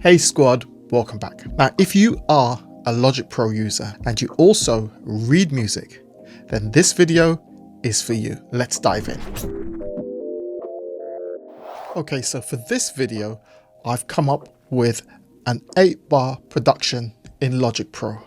Hey squad, welcome back. Now, if you are a Logic Pro user and you also read music, then this video is for you. Let's dive in. Okay, so for this video, I've come up with an 8-bar production in Logic Pro.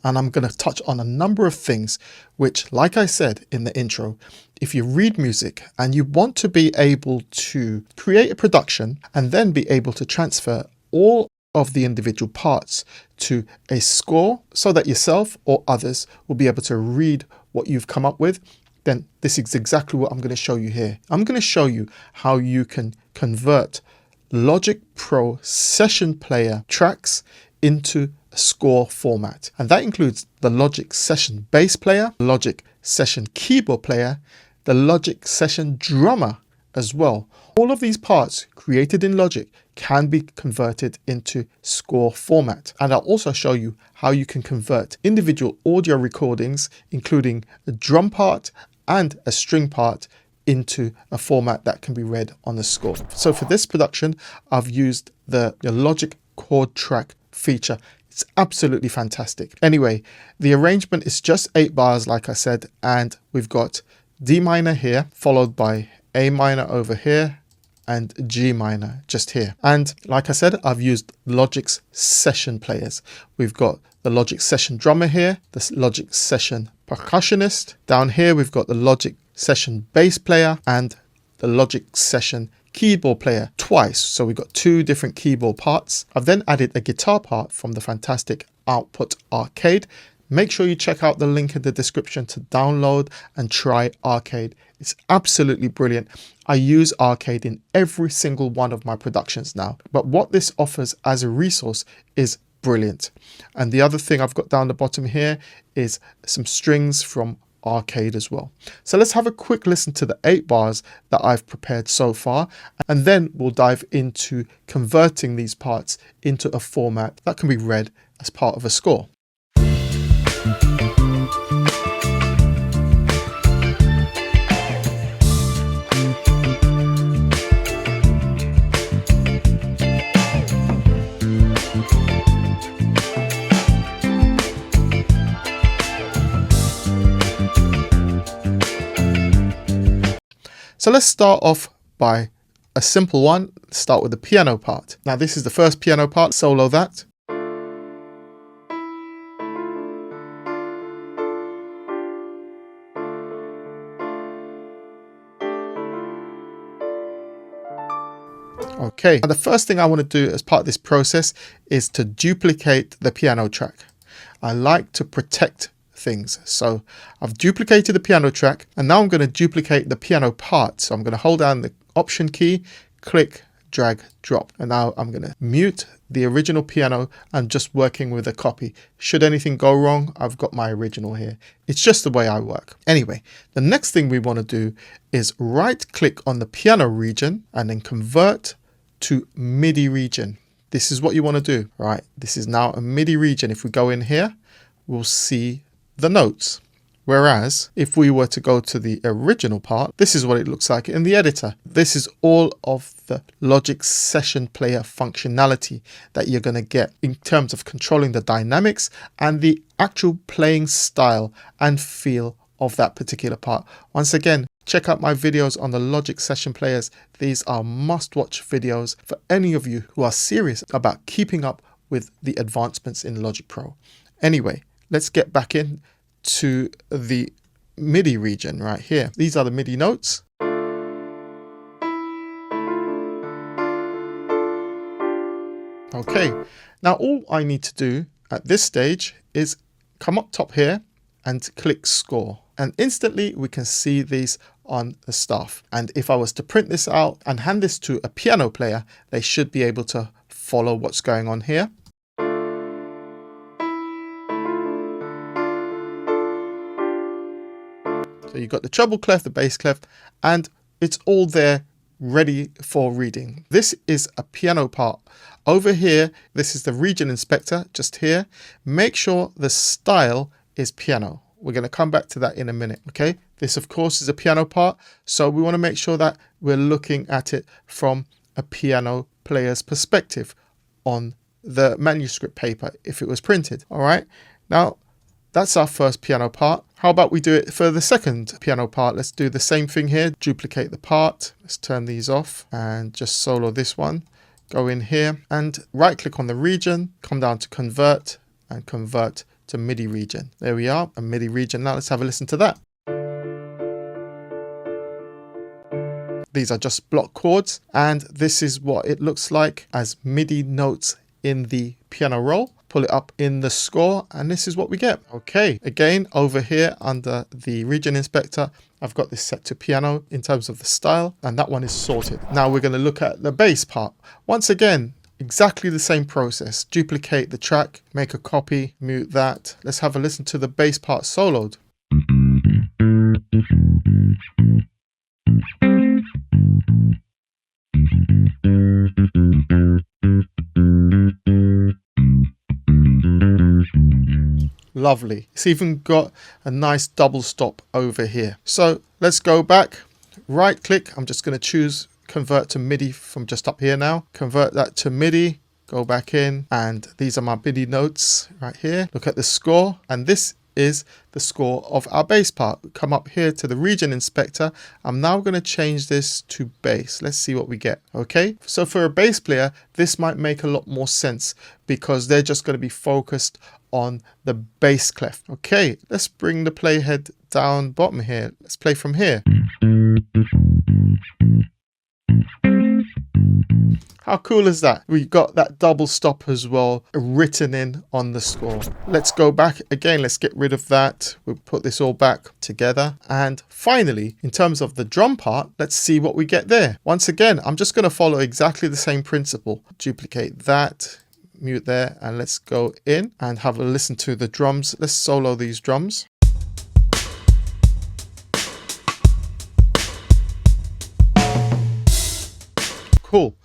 And I'm going to touch on a number of things which, like I said in the intro, if you read music and you want to be able to create a production and then be able to transfer all of the individual parts to a score so that yourself or others will be able to read what you've come up with, then this is exactly what I'm going to show you here. I'm going to show you how you can convert Logic Pro session player tracks into a score format. And that includes the Logic Session Bass Player, Logic Session Keyboard Player, the Logic Session Drummer as well. All of these parts created in Logic can be converted into score format. And I'll also show you how you can convert individual audio recordings, including a drum part and a string part, into a format that can be read on the score. So for this production, I've used the Logic Chord Track feature. It's absolutely fantastic. Anyway, the arrangement is just 8 bars, like I said, and we've got D minor here, followed by A minor over here, and G minor just here. And like I said, I've used Logic's session players. We've got the Logic Session Drummer here, the Logic Session Percussionist. Down here, we've got the Logic Session Bass Player and the Logic Session Keyboard Player twice. So we've got 2 different keyboard parts. I've then added a guitar part from the fantastic Output Arcade. Make sure you check out the link in the description to download and try Arcade. It's absolutely brilliant. I use Arcade in every single one of my productions now. But what this offers as a resource is brilliant. And the other thing I've got down the bottom here is some strings from Arcade as well. So let's have a quick listen to the 8 bars that I've prepared so far, and then we'll dive into converting these parts into a format that can be read as part of a score. So let's start off by a simple one. Start with the piano part. Now this is the first piano part, solo that. Okay, now the first thing I want to do as part of this process is to duplicate the piano track. I like to protect things. So I've duplicated the piano track, and now I'm going to duplicate the piano part. So I'm going to hold down the Option key, click, drag, drop. And now I'm going to mute the original piano. I'm just working with a copy. Should anything go wrong, I've got my original here. It's just the way I work. Anyway, the next thing we want to do is right click on the piano region and then convert to MIDI region. This is what you want to do, right? This is now a MIDI region. If we go in here, we'll see the notes. Whereas if we were to go to the original part, this is what it looks like in the editor. This is all of the Logic Session Player functionality that you're going to get in terms of controlling the dynamics and the actual playing style and feel of that particular part. Once again, check out my videos on the Logic Session Players. These are must-watch videos for any of you who are serious about keeping up with the advancements in Logic Pro. Anyway, let's get back in to the MIDI region right here. These are the MIDI notes. Okay, now all I need to do at this stage is come up top here and click score. And instantly we can see these on the staff. And if I was to print this out and hand this to a piano player, they should be able to follow what's going on here. So you've got the treble clef, the bass clef, and it's all there ready for reading. This is a piano part. Over here, this is the region inspector just here. Make sure the style is piano. We're going to come back to that in a minute. Okay, this of course is a piano part, so we want to make sure that we're looking at it from a piano player's perspective on the manuscript paper if it was printed. All right, now that's our first piano part. How about we do it for the second piano part? Let's do the same thing here. Duplicate the part. Let's turn these off and just solo this one. Go in here and right click on the region, come down to convert and convert to MIDI region. There we are, a MIDI region. Now let's have a listen to that. These are just block chords, and this is what it looks like as MIDI notes in the piano roll. Pull it up in the score, and this is what we get. Okay, again, over here under the region inspector, I've got this set to piano in terms of the style, and that one is sorted. Now we're going to look at the bass part. Once again, exactly the same process. Duplicate the track, make a copy, mute that. Let's have a listen to the bass part soloed. Lovely. It's even got a nice double stop over here. So let's go back, right click. I'm just going to choose convert to MIDI from just up here now. Convert that to MIDI, go back in, and these are my MIDI notes right here. Look at the score, and this is the score of our bass part. Come up here to the region inspector. I'm now going to change this to bass. Let's see what we get. Okay, so for a bass player, this might make a lot more sense because they're just going to be focused on the bass clef. Okay, let's bring the playhead down bottom here. Let's play from here. How cool is that? We got that double stop as well written in on the score. Let's go back again. Let's get rid of that. We'll put this all back together. And finally, in terms of the drum part, let's see what we get there. Once again, I'm just going to follow exactly the same principle. Duplicate that, mute there, and let's go in and have a listen to the drums. Let's solo these drums. Cool.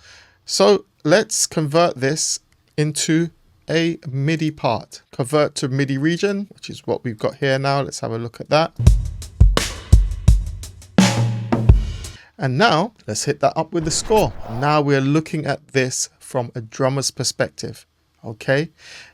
So let's convert this into a MIDI part. Convert to MIDI region, which is what we've got here now. Let's have a look at that. And now let's hit that up with the score. Now we're looking at this from a drummer's perspective. Okay.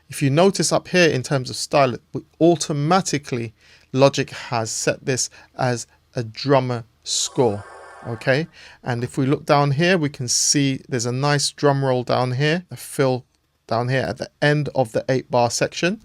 If you notice up here in terms of style, automatically Logic has set this as a drummer score. Okay, and if we look down here, we can see there's a nice drum roll down here, a fill down here at the end of the 8-bar section.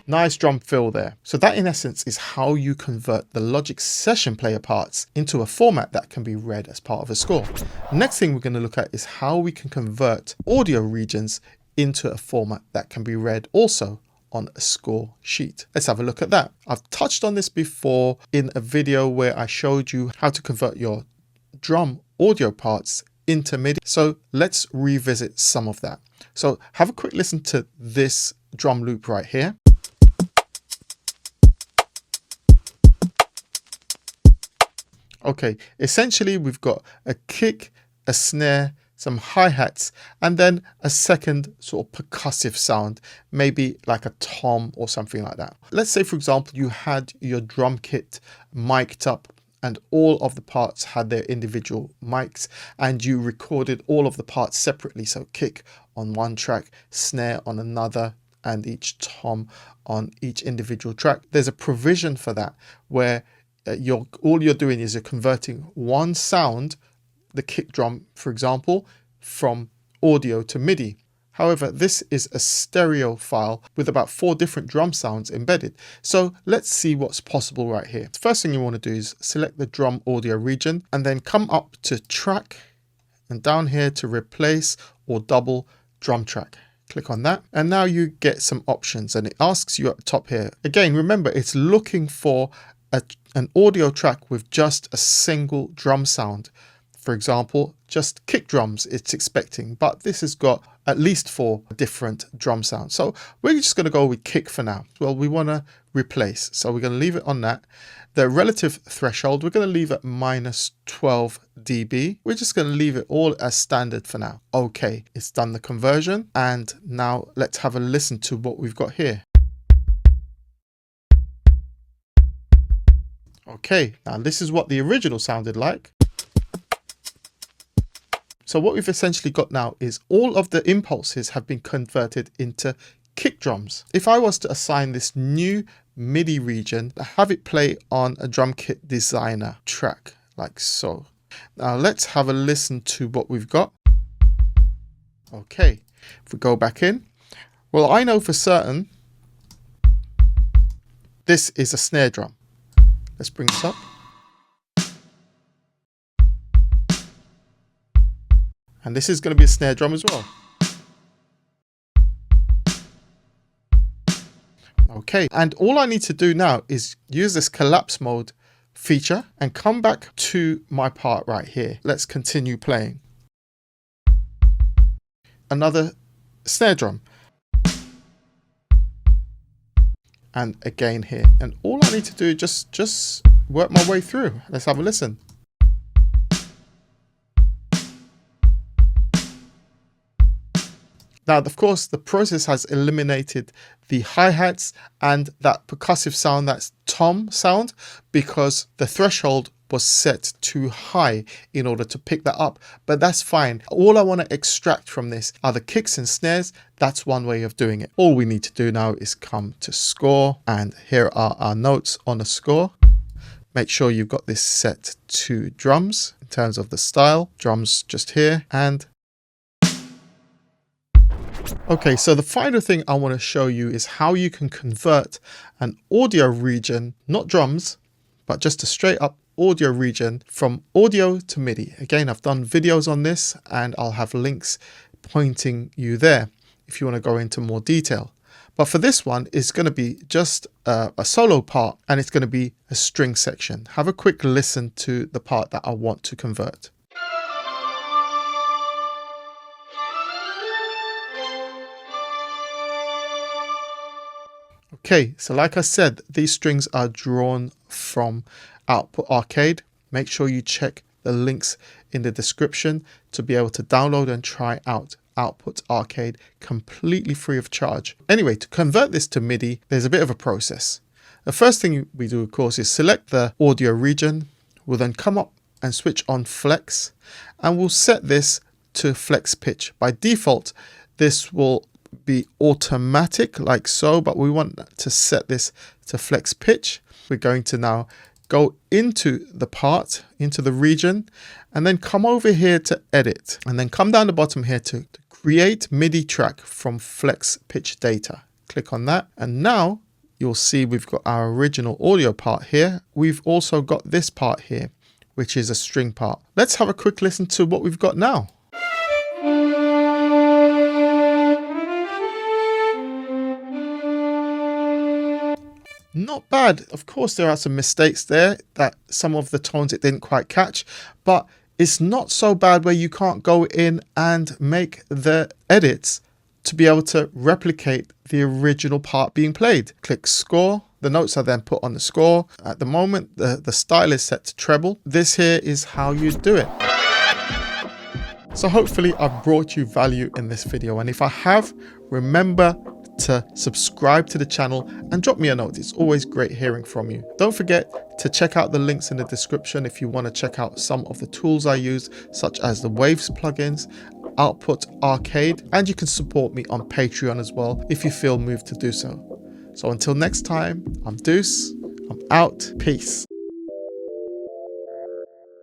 Nice drum fill there. So that in essence is how you convert the Logic session player parts into a format that can be read as part of a score. Next thing we're going to look at is how we can convert audio regions into a format that can be read also on a score sheet. Let's have a look at that. I've touched on this before in a video where I showed you how to convert your drum audio parts into MIDI. So let's revisit some of that. So have a quick listen to this drum loop right here. Okay, essentially we've got a kick, a snare, some hi-hats, and then a second sort of percussive sound, maybe like a tom or something like that. Let's say, for example, you had your drum kit mic'd up and all of the parts had their individual mics and you recorded all of the parts separately. So kick on one track, snare on another, and each tom on each individual track. There's a provision for that where all you're doing is you're converting one sound, the kick drum, for example, from audio to MIDI. However, this is a stereo file with about 4 different drum sounds embedded. So let's see what's possible right here. The first thing you want to do is select the drum audio region and then come up to track and down here to replace or double drum track. Click on that and now you get some options and it asks you at the top here. Again, remember it's looking for an audio track with just a single drum sound. For example, just kick drums it's expecting, but this has got at least 4 different drum sounds. So we're just going to go with kick for now. Well, we want to replace, so we're going to leave it on that. The relative threshold, we're going to leave at -12 dB. We're just going to leave it all as standard for now. Okay, it's done the conversion. And now let's have a listen to what we've got here. Okay, now this is what the original sounded like. So what we've essentially got now is all of the impulses have been converted into kick drums. If I was to assign this new MIDI region, have it play on a drum kit designer track like so. Now let's have a listen to what we've got. Okay, if we go back in, well, I know for certain this is a snare drum. Let's bring this up. And this is going to be a snare drum as well. Okay, and all I need to do now is use this collapse mode feature and come back to my part right here. Let's continue playing. Another snare drum. And again here. And all I need to do is just work my way through. Let's have a listen. Now, of course, the process has eliminated the hi-hats and that percussive sound, that's tom sound, because the threshold was set too high in order to pick that up. But that's fine. All I want to extract from this are the kicks and snares. That's one way of doing it. All we need to do now is come to score, and here are our notes on the score. Make sure you've got this set to drums in terms of the style. Drums just here, and okay, so the final thing I want to show you is how you can convert an audio region, not drums, but just a straight up audio region from audio to MIDI. Again, I've done videos on this and I'll have links pointing you there if you want to go into more detail. But for this one, it's going to be just a solo part, and it's going to be a string section. Have a quick listen to the part that I want to convert. Okay, so like I said, these strings are drawn from Output Arcade. Make sure you check the links in the description to be able to download and try out Output Arcade completely free of charge. Anyway, to convert this to MIDI, there's a bit of a process. The first thing we do, of course, is select the audio region. We'll then come up and switch on Flex, and we'll set this to Flex Pitch. By default, this will be automatic like so, but we want to set this to Flex Pitch. We're going to now go into the part, into the region, and then come over here to edit, and then come down the bottom here to create MIDI track from Flex Pitch data. Click on that, and now you'll see we've got our original audio part here. We've also got this part here, which is a string part. Let's have a quick listen to what we've got now. Not bad. Of course, there are some mistakes there that some of the tones it didn't quite catch, but it's not so bad where you can't go in and make the edits to be able to replicate the original part being played. Click score. The notes are then put on the score. At the moment, the style is set to treble. This here is how you do it. So hopefully I've brought you value in this video, and if I have, remember to subscribe to the channel and drop me a note. It's always great hearing from you. Don't forget to check out the links in the description if you want to check out some of the tools I use, such as the Waves plugins, Output Arcade, and you can support me on Patreon as well if you feel moved to do so. So until next time, I'm Deuce, I'm out, peace.